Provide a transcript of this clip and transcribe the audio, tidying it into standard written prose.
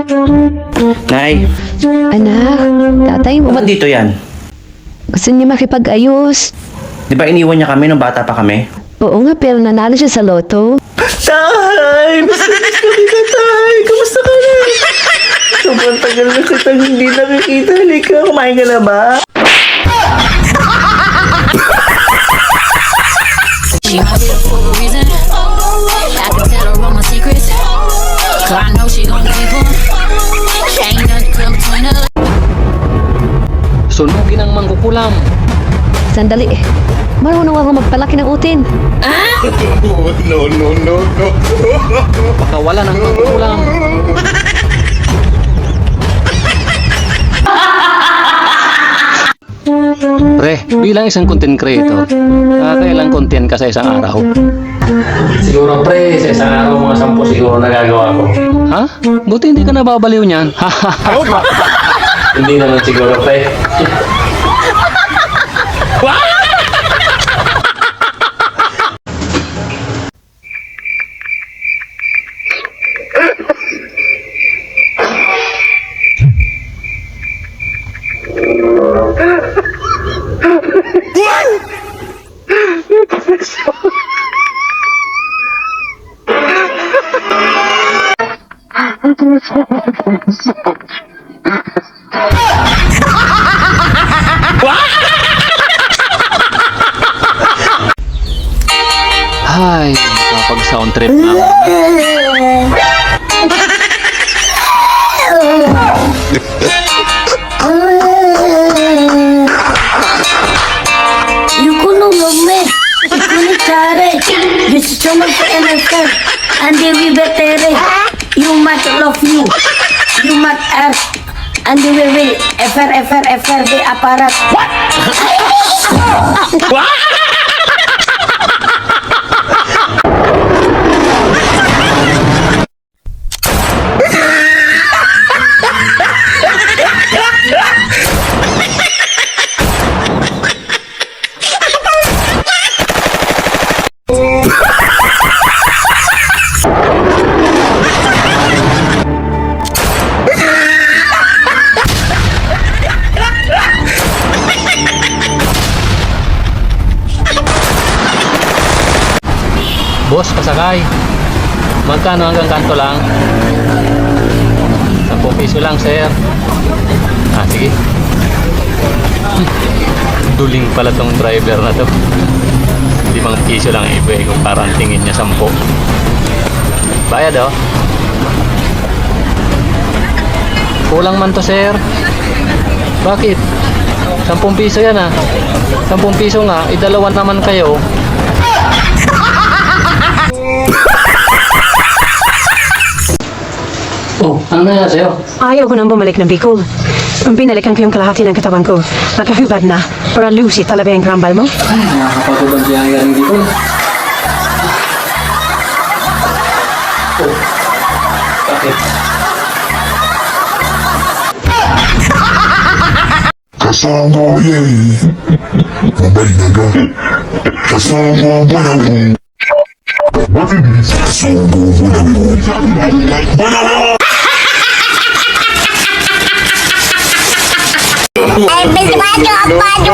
Nay, Anak, tatay mo ba't ba dito yan? gusto niya makipag-ayos? Di ba iniwan niya kami nung bata pa kami? Oo nga, pero nanalo siya sa loto. Tay! Miss ka kita, Tay! Kamusta ka na? Sobrang tagal na kitang hindi nakikita. Halika, kumain ka na ba? She my here for a reason. I can tell her all my secrets. Cause I know she gon' keep 'em. Ain't nothing come between us. Sunugin ang mangkukulam. Sandali eh. Marunong ako magpalaki ng utin. Baka wala ng mangkukulam. Pre, bilang isang content creator, kakailang content ka sa isang araw? Siguro pre, sa isang araw mga 10 siguro nagagawa ko. Ha? Buti hindi ka nababaliw niyan. Hindi naman siguro pre. Hay, nakapag-sound trip na ako. You couldn't love me, you couldn't try it. This is so much NFL, and they will be better. You must love you must ask, and they will FR, the apparat. Boss, pasakay. Magkano hanggang kanto lang? 10 piso lang, sir. Ah, sige. Duling pala tong driver na to. 5 piso lang iba eh, kung parang tingin niya 10. Bayad oh. Kulang man to, sir. Bakit? 10 piso yan ah. 10 piso nga, idalawa naman kayo. Oh, ano na sa'yo? Ayaw ko nang bumalik ng Bicol. Binalikan ko yung kalahati ng katawan ko. Nakahubad na. Para lucy talaga yung krambal mo. Ay, nakakapagod siya galing dito. Oh, bakit? Kasama yan. Mabay na ka. Kasama mo na mo. Mabilis. Kasama mo na mo. Ay, bismado, apado,